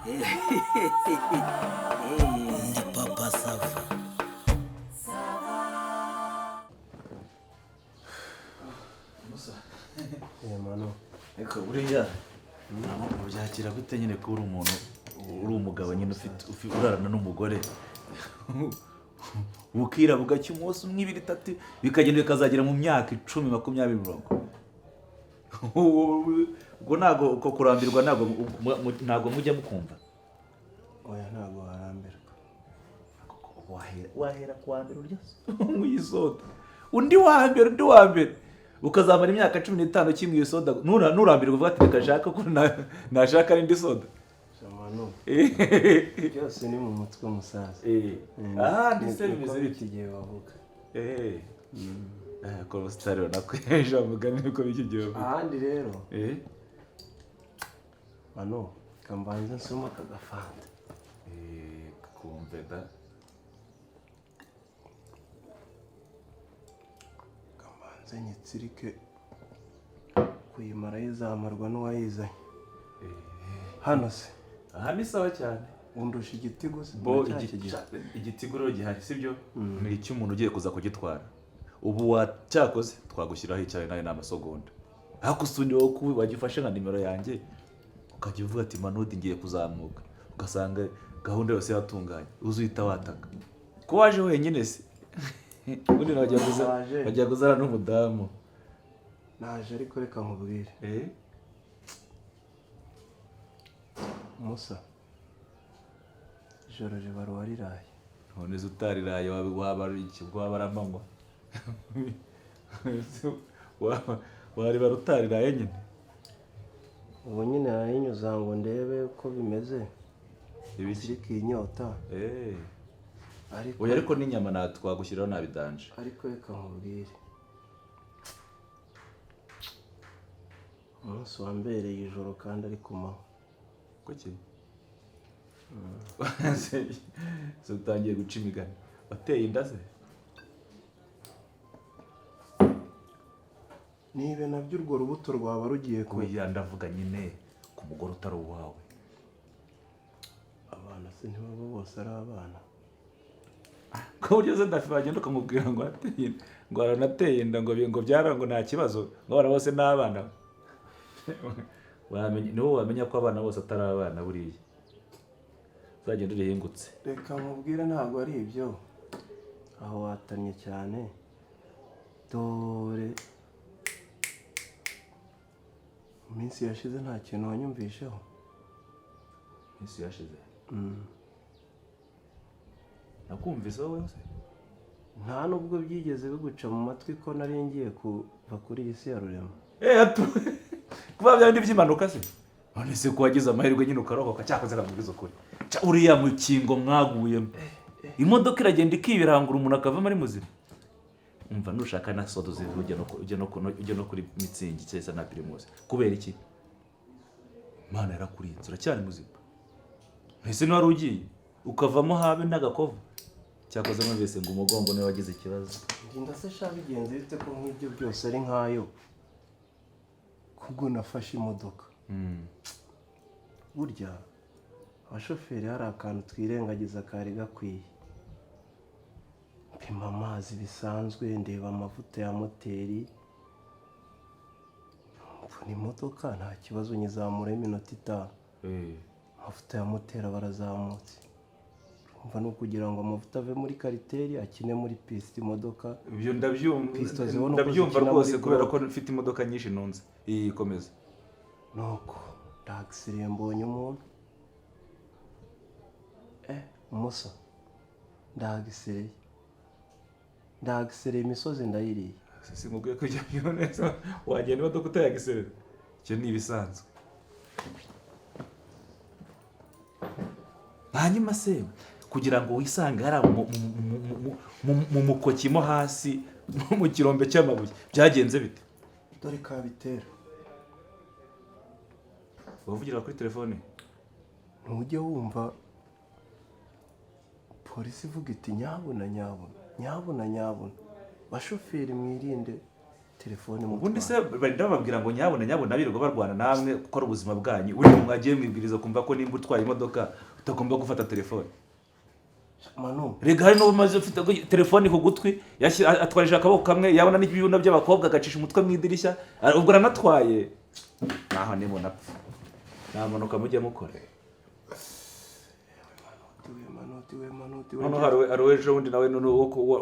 Ndi Papa Sava. Mano. Eko buriya ubyakira gute nyine ko uri umuntu uri umugabo nyine ufite urarana n'umugore bukira bugacya umunsi umwe ibiri itatu bikagenda bikazagera mu myaka 10 20 ubwo ntago uko kurambirwa ntago mujya mukumva Oya ntago harambirwa. wahera kwa mbere urya muyisoda undi wa mbere ukazamara imyaka 15 kimwe soda nurambirwa uvuga ati reka shaka ko nashaka n'indi soda Mano. Byose ni mu mutwe musaza. ndise bimeze iki gihe bavuga. ko staro nakweje mugani uko biki gihe bavuga Ahandi rero. Mano, kambanza nsoma kagafanta. kumve da Kambanza nyitsirike kuyimara yizamarwa n'uwayizanye. Hano se aha ni sawa cyane undusha igiti gusa. bo igitiguro gihari sibyo ni icyo umuntu ugiye kuza kugitwara ubu wacyakoze twagushyiraho icyayi nayo n'amasogonda ariko usundi wo wagifashe nka nimero yanjye ukajya uvuga ati manudi ngiye kuzamuka ugasanga gahunda yose yatunganye uzuhita wataka ko waje wenyine se undi wajya kuzara n'umudamu naje ariko reka nkubwire. Musa. Ijoro ribara wariraye. none utariraye waba ari iki waba aramanywa wari barutariraye nyine Ubu nyine nayinyuza ngo ndebe uko bimeze. Ibiki inyota. Oya ariko n'inyama natwagushyiraho nabidanje. Ariko reka nkubwire. Umunsi wambereye ijoro kandi ari kumaho. Kuki? So utangiye guca imigani. Wateye inda se? Nibe nabyo urwo rubuto rwaba rugiye kuya ndavuga nyine ku mugore utari uwawe. Abana se ntibaba bose ari abana. Ko buryo se ndafibagenda ukamubwira ngo ateye ngo aranateye inda ngo byarango nta kibazo ngo abana bose n'abana. Niwo wamenya ko abana bose atari abana buriya uzagenda urihingutse. Reka nkubwire ntabwo ari ibyo aho watanye cyane dore iminsi yashize nta kintu wanyumvisheho. Iminsi yashize nakumvise wowe se nta nubwo byigeze biguca mu matwi ko nari ngiye kuva kuri iyi si ya rurema. kuba byandi by'impanuka se none se ko wagize amahirwe nyine ukarokoka cyakoze nakubwiza ukuri uriya mukingo mwaguyemo imodoka iragenda ikibirangura umuntu akavamo ari muzima umva nushaka na sodo ujye no kuri mitsingi cyese na primus kubera iki Mana yarakurinze uracyari muzima ese n'wari ugiye ukavamo habe n'agakova cyakoze numvise ngo umugongo niwe wagize ikibazo. Nginda se sha bigenze bite ko nk'ibyo byose ari nkayo kubwo nafashe imodoka. Burya abashoferi hari akantu twirengagiza kari gakwiye. Mpima amazi bisanzwe ndeba amavuta ya moteri. Mvuna imodoka nta kibazo nyizamura iminota 5. Amavuta ya moteri barazamutse. Umva no kugira ngo amavuta ave muri kariteri akine muri piste imodoka. Ibyo ndabyumva rwose kubera ko mfite imodoka nyinshi nunze. Ikomeza. Nuko ndagisiriye mbonye umuntu. Musa. Ndagisiriye imisozi ndayiriye. Sisi mubwiye ko ujya neza wagenda imodoka utayagiserera. Icyo ni ibisanzwe. Hanyuma se kugira ngo wisange hari mu mukokimo hasi mu kirombe cy'amabuye byagenze bite? Dore kabitera. Wavugira kuri telefone? Ntujye wumva polisi ivuga iti nyabuna bashoferi mwirinde telefone mu ubundi se benda bababwira ngo nyabona birirwa barwana namwe kuko ari ubuzima bwanyu buri mwagiye mwibwiriza kumva ko nimba utwaye imodoka utagomba gufata telefone Manu rega hari n'ubu maze ufite telefone ku gutwi atwarije akaboko kamwe yabona n'ibibuno by'abakobwa agacisha umutwe mu idirishya ubwo aranatwaye naho nimo napfa nta mpanuka mujye mukora hano hari ejo bundi nawe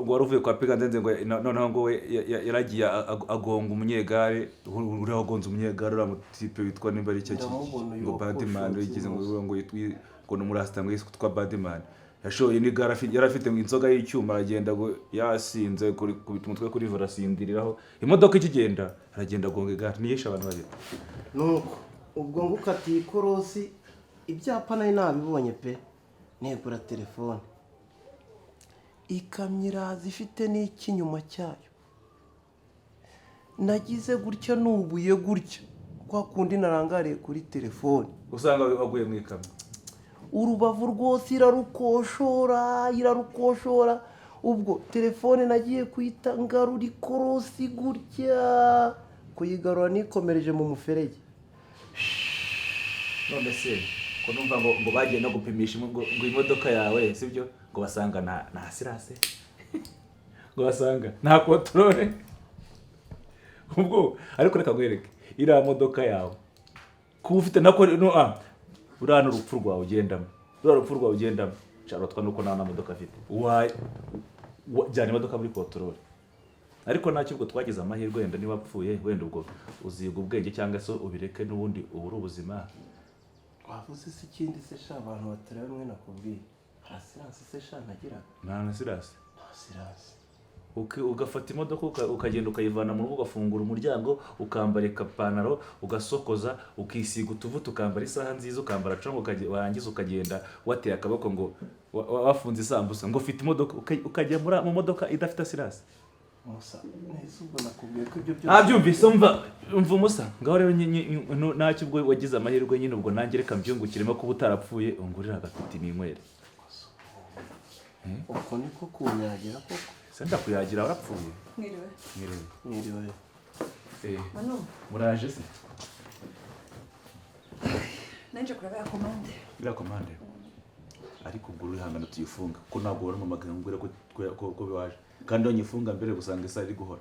wari uvuye kwa piga ndenze ngo noneho ngo we yaragiye agonga umunyegare uriya wagonze umunyegare uriya mutipe witwa nimba ari icyo ngo Badman yigize ngo ni umurasita ngo yitwa Badman yashoye n'igare yari afite inzoga y'icyuma aragenda ngo yasinze kubita umutwe kuri vora asindiriraho imodoka ikigenda aragenda agonga igare niyishe abantu babiri nuko ubwo ngukatiye ikorosi ibyapa nayo nabibonye pe negura telefone ikamyo iraza ifite n'ikinyuma cyayo nagize gutya nubuye gutya kwa kundi narangariye kuri telefone usanga waguye mu ikamyo urubavu rwose irarukoshora ubwo telefone nagiye kwita ngarura ikorosi gutya kuyigarura nikomereje mu muferege none se ko numva ngo bagiye no gupimisha ngo imodoka yawe sibyo ngo basanga nta sirase ngo basanga nta controle ubwo ariko reka ngwereke iriya modoka yawe kuba ufite nako uriya ni urupfu rwawe ugendamo carotwa nuko nta modoka afite jyana imodoka muri controle ariko ntacyo ubwo twagize amahirwe wenda niba apfuye wenda ubwo uziga ubwenge cyangwa se ubireke n'ubundi ubura ubuzima wavuze se ikindi se sha abantu batari bamwe nakubwiye hasirasi se sha nagiraga nta sirasi hasirasi ugafata imodoka ukagenda ukayivana mu rugo ugafungura umuryango ukambara ipantaro ugasokoza ukisiga utuvuta ukambara isaha nziza ukambara congo warangiza ukagenda wateye akaboko ngo wafunze isambusa ngo ufite imodoka ukajya mu modoka idafite sirasi musa neza ubwo nakubwiye ko ibyo byose byumvise umva umusa ngaho rero ntacyo ubwo wagize amahirwe nyine ubwo nanjye reka mbyungukiremo kuba utarapfuye ungurira agafite iminywere uko niko kunyagira koko senda kuyagira warapfuye mwiriwe muraje se nanje kuraba ira komande ariko ubwo uri hangana tuyifunga ko ntabwo wari mu magambo ngwira ko biwaje kandi onyifunga mbere gusanga isa iri guhora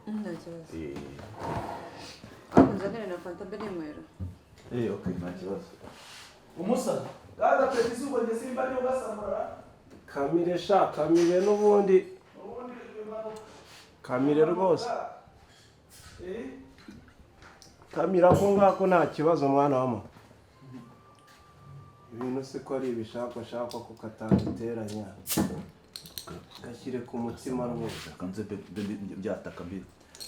akunzanire na fanta mbere mwera okay nta kibazo umusa gaza petisi ubwo nge simba niyo gasamura kamire n'ubundi kamire rwose kamira ko ngako nta kibazo mwana wamo ibintu se ko ari ibishakwa ko katanditeranya gashyire ku mutima rwose kanze byataka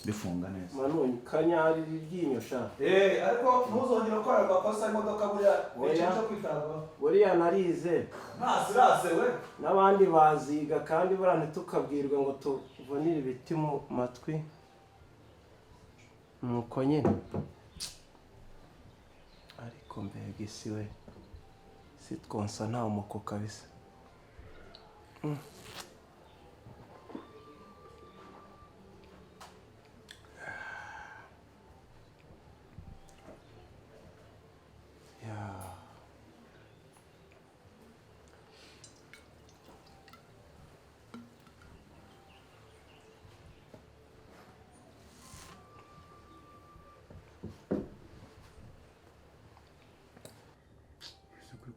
bifunga neza manone kanyari iryinyo sha ariko ntuzongere gukora amakosa imodoka buriya cyo kwitabwaho buriya narize nta sirase we n'abandi baziga kandi buriya ntitukabwirwe ngo tuvunire ibiti mu matwi nuko nyine ariko mbega isi we si twonsa nta muko kabisa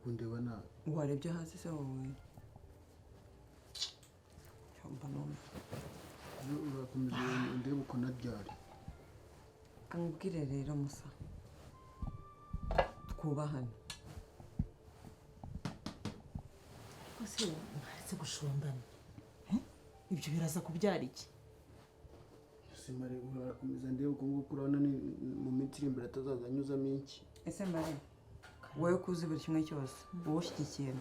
kundeba nawe warebye hasi se wowe cyamba none urakomeza ndebe uko naryari ambwire rero musa twubahane ese mwaretse gushombana ibyo biraza kubyara iki simare urakomeza ndebe uko nguko urabona ni mu minsi iri imbere atazaza anyuzamo iki ese mbare wowe kuzi buri kimwe cyose wowe ushyigikiye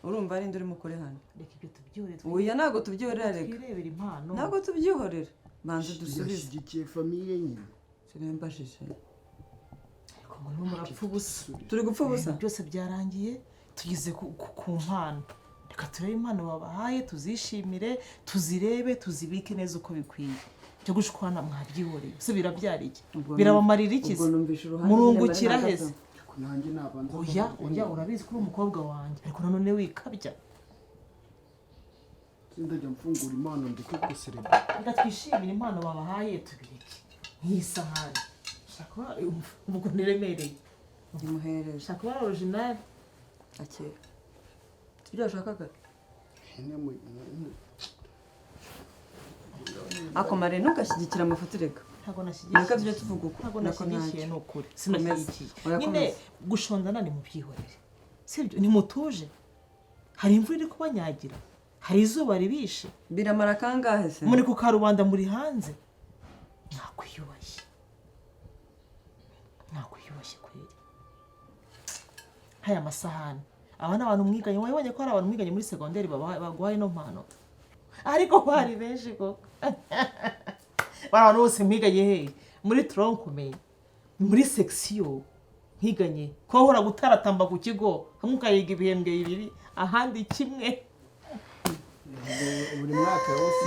urumva ari nduri mukore hano reka ibyo tubyihorere oya ntabwo tubyihorera reka twirebera impano ntabwo tubyihorera banze dusubize yashyigikiye famiye nyine sinembashije ariko muri murapfa ubusa turi gupfa ubusa byose byarangiye tugeze ku mpano reka turebe impano babahaye tuzishimire tuzirebe tuzibike neza uko bikwiye cyo gushwana mwabyihoreye se birabyara iki Ubwo birabamarira iki ubwo numvishe uruhande murungukira nyine heze ariko nanjye nabanza oya urabizi ko uri umukobwa wanjye ariko nanone wikabya sindajya mfungura impano ndeke gusereba reka twishimire impano babahaye tubireke nk'isahani shaka ubwo ntiremereye ntimuhereze shaka kuba ari original akira ibyo washakaga ako mare ntugashyigikira amafoto reka ntabwo reka nashyigikiye tujye tuvuga uko ntabwo nako nashyigikiye ntacyo ni ukuri sinashyigikiye Oya, nyine komeza. gushondana ni mu byihorere sibyo nimutuje hari imvura iri kubanyagira hari izuba ribishe biramara kangahe se muri ku karubanda muri hanze mwakwiyubashye kweri nk'aya masahani aba ni abantu mwiganye wabonye ko hari abantu mwiganye muri segonderi baguhaye no mpano ariko bari benshi koko bari abantu bose mwiganye hehe muri tronkomeye muri sekisiyo nkiganye ko wahora gutaratamba ku kigo hamwe ukayiga ibihembwe bibiri ahandi kimwe buri mwaka wose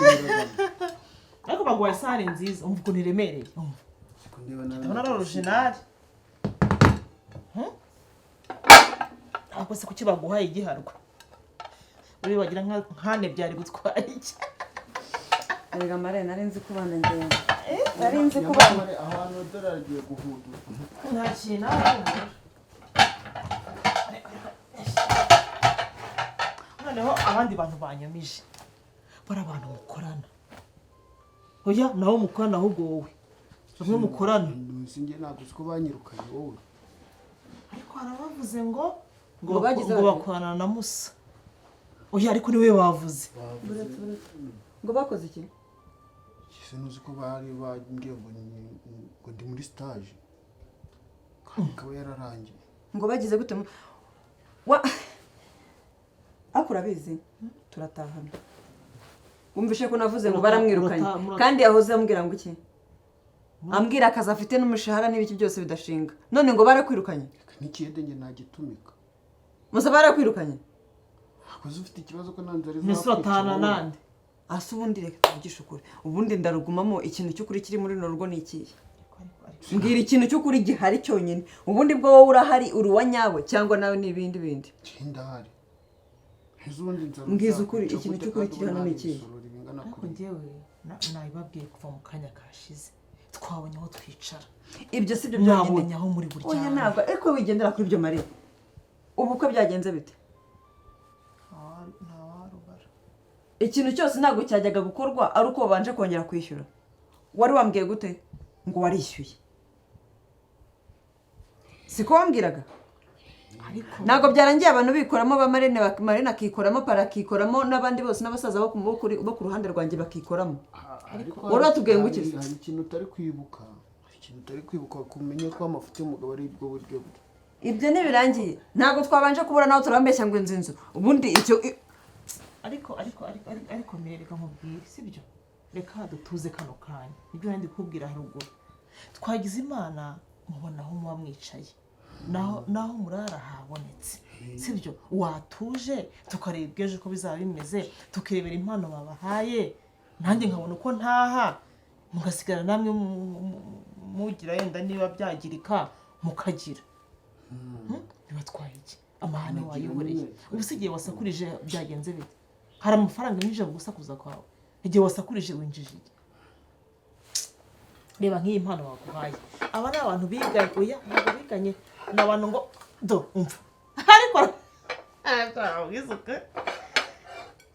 ariko baguhaye isahani nziza umva ukuntu iremereye umva ndabona ari original ariko se kuki baguhaye igiharwa uri wagira nkane byari gutwara iki erega mare nari nzi ko bana ngenda nari nzi ko bana ahantu idolari rigiye guhudura nta kintu arumva noneho abandi bantu banyamije bari abantu mukorana oya nawe mukorana ahubwo wowe bamwe mukorana sinjye ntabwo uzi ko banyirukanye wowe ariko hari abavuze ngo bagize ngo bati? bakorana na musa oya ariko niwe bavuze ngo bakoze iki sinuzi ko bari bagiye ngo ndi muri stage kandi ikaba yararangiye ngo bagize gute wa ariko urabizi turatahana wumvishe ko navuze ngo baramwirukanye kandi yahoze ambwira ngo iki ambwira akazi afite n'umushahara n'ibiki byose bidashinga none ngo barakwirukanye n'ikiyede njye nagitumika musa barakwirukanye akoze ufite ikibazo ko nanze ari mbese uratahana nande asa ubundi reka tuvugishe ukuri ubundi ndarugumamo ikintu cy'ukuri kiri muri runo rugo ni ikihe mbwira ikintu cy'ukuri gihari cyonyine ubundi bwo wowe urahari uri uwa nyawe cyangwa nawe ni ibindi bindi ndahari mbwiza ukuri ikintu cy'ukuri kiri hano ni ikihe ariko njyewe nabibabwiye kuva mu kanya kashize twabonye aho twicara ibyo si byo byonyine mwabonye aho muri burya oya ntabwo ariko wigendera kuri ibyo mari ubukwe byagenze bite ntawarubara ikintu cyose ntabwo cyajyaga gukorwa ari uko babanje kongera kwishyura wari wambwiye gute ngo warishyuye siko wambwiraga ntabwo byarangiye abantu bikoramo ba marene akikoramo para akikoramo n'abandi bose n'abasaza bo ku ruhande rwanjye bakikoramo wari watubwiye ngo ukize hari ikintu utari kwibuka kumenya ko amafuti y'umugabo ari bwo buryo bwe ibyo ntibirangiye ntabwo twabanje kubura nawe turambeshya ngo inzu ubundi icyo ariko mbere reka nkubwire sibyo reka dutuze kano kanya nibyo nandi kukubwira haruguru twagize imana mubona aho muba mwicaye naho murara habonetse sibyo watuje tukareba ejo ko bizaba bimeze tukirebera impano babahaye nanjye nkabona uko ntaha mugasigara namwe mugira yenda niba byagirika mukagira bibatwaye iki amahane wayihoreye ubu se igihe wasakurije byagenze bite hari amafaranga yinjije mu gusakuza kwawe igihe wasakurije winjije iki reba nk'iyi mpano baguhaye aba ni abantu biganye oya ntabwo biganye ni abantu ngo do umva ariko wizuka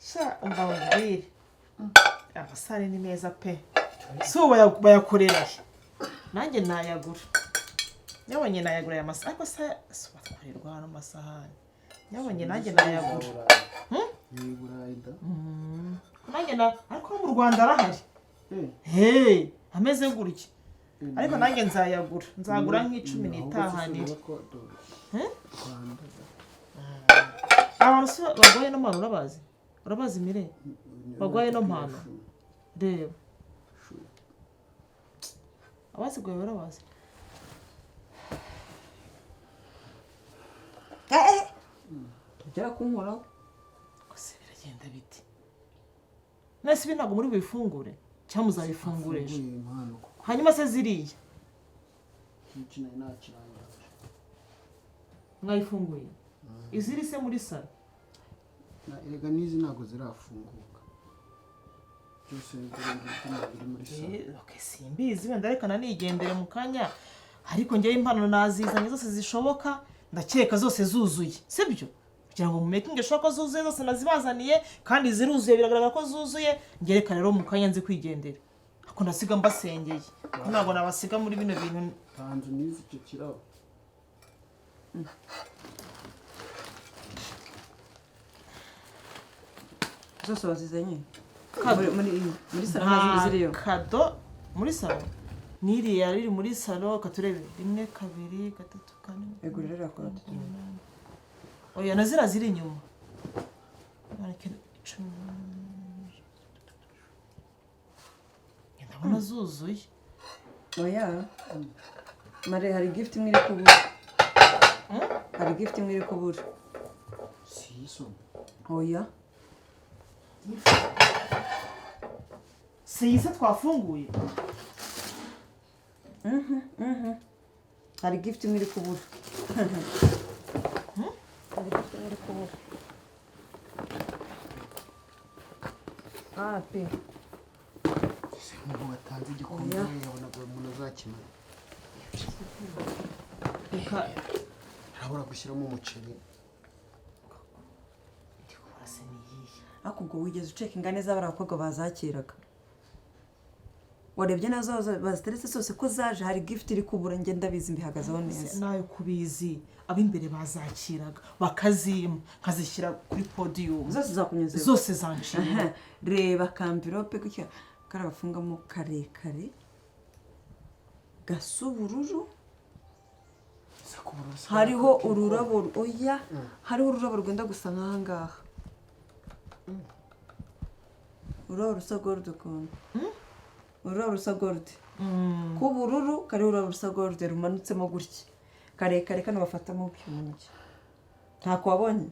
sha umva wubwire amasahani ni meza pe si ubu bayakorera nanjye nayagura nyabonye nayagura aya masahani ariko si bakorerwa hano amasahani nyabonye nanjye nayagura nanjye ariko mu Rwanda arahari ameze gutya ariko nanjye nzayagura nzagura nk'icumi n'itahanire abantu se barwaye no mpano urabazi mire barwaye no mpano reba abasigaye barabazi tugera kunkoraho gusa biragenda biti nese ibi ntabwo muri bifungure cyangwa muzabifungura ejo Mfunguye impano kuko hanyuma se ziriya iki nari nakirangije. mwayifunguye iziri se muri salo Erega n'izi ntabwo zirafunguka. Byose biri muri salo. okay, simbizi wenda reka nanigendere mu kanya ariko njyewe impano nazizanye zose zishoboka ndakeka zose zuzuye sibyo kugira ngo mu making sure ko zuzuye zose nazibazaniye kandi ziruzuye biragaragara ko zuzuye ngereka rero mu kanya nzi kwigendera ako ndasiga mbasengeye ko ntabwo nabasiga muri bino bintu Tanzu n'izi icyo kirabo. zose wazizanye muri salo nta zindi ziriyo kado muri salo n'iriya riri muri salo katurebe 1 2 3 4 ego rero yakora oya na zira ziri inyuma ndabona zuzuye oya mare hari gift imwe iri kubura hari gift imwe iri kubura Si iso. oya siyise twafunguye hari gift imwe iri kubura hari gift imwe iri kubura pe Umuntu watanze igikombe yabonaga umuntu azakina. reka Arabura gushyiramo umuceri. hasi niyihe ariko ubwo wigeze ucekinga neza bari abakobwa bazakiraga warebye nazo baziteretse zose ko zaje hari gift iri kubura njye ndabizi mbihagazeho neza nayo kubizi ab'imbere bazakiraga bakazima nkazishyira kuri podium zose zakunyuze zose zanciye reba kamvirope gutya kari agafungamo karekare gasa ubururu hariho ururabo oya hariho ururabo rwenda gusa nk'aha ngaha ururabo rusa gold ukuntu ururabo rusa gold k'ubururu kariho ururabo rusa gold rumanutsemo gutya karekare kano bafatamo umuneke ntako wabonye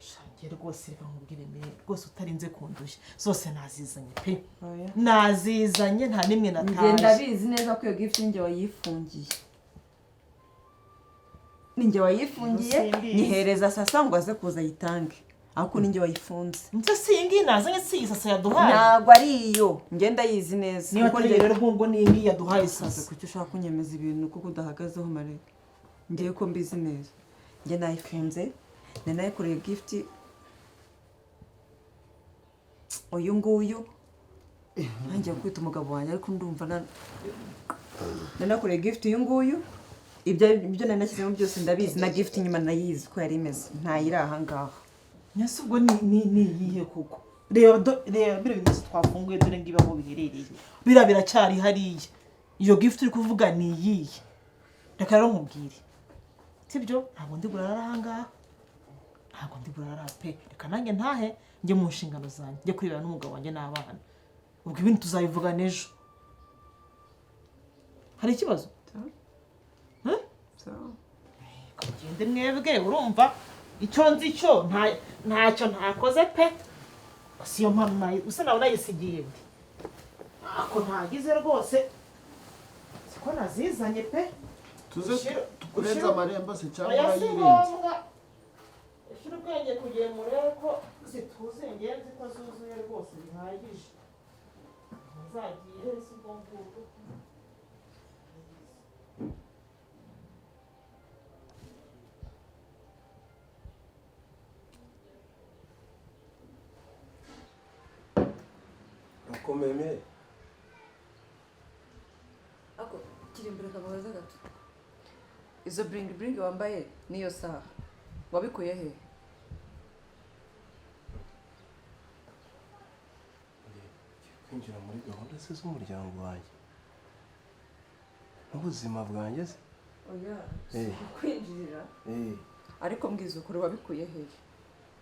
shangiye rwose reka nkubwire mbere rwose utarinze kundushya zose nazizanye pe oya nazizanye nta nimwe ngenda nataje bizi neza ko iyo gift ninjye wayifungiye ninjye wayifungiye Simbizi. nyihereza sasa ngo aze kuza ayitange ariko ninjye wayifunze nicyo singi nazanye si isasa yaduhaye ntabwo ari iyo ngenda yizi neza niba kuko atari njye- rero nk'ubwo n'ingi yaduhaye sasa sasa kuki ushaka kunyemeza ibintu kuko udahagazeho mare ngewe ko mbizi neza njye nayifunze njye nayikoreye gift uyu nguyu nanjye kwita umugabo wanjye ariko ndumva nanakoreye gift uyu nguyu ibyo nari nashyizemo byose ndabizi na gift inyuma nayizi ko yari imeze ntayiri aha ngaha nyasi ubwo ni iyihe koko reba biriya bintu byose twafunguye dore ngiba aho biherereye biriya biracyari hariya iyo gift uri kuvuga ni iyihe reka rero nkubwire sibyo ntabwo ndi burara aha ngaha ntabwo ndi burara pe reka nanjye ntahe njye mu nshingano zanjye njye kurebana n'umugabo wanjye n'abana ubwo ibintu tuzabivugana ejo hari ikibazo kagende mwebwe urumva icyo nzi cyo ntacyo ntakoze pe si yo mpamvu usa nawe nayisigiye ndi ako ntagize rwose siko nazizanye pe Tuze tukurenza amarembo se cyangwa oya si yirenze. ngombwa ushyira ubwenge kugira ngo urebe ko zituzuye ngenzi ko zuzuye rwose bihagije nzagiye si ubwo ngubwo ukomeye ako kiri imbere kababaza gato izo bringi wambaye niyo saha wabikuye he kwinjira muri gahunda se z'umuryango wanjye n'ubuzima bwanjye se oya Eh. kwinjirira eh ariko mbwiza ukuri wabikuye he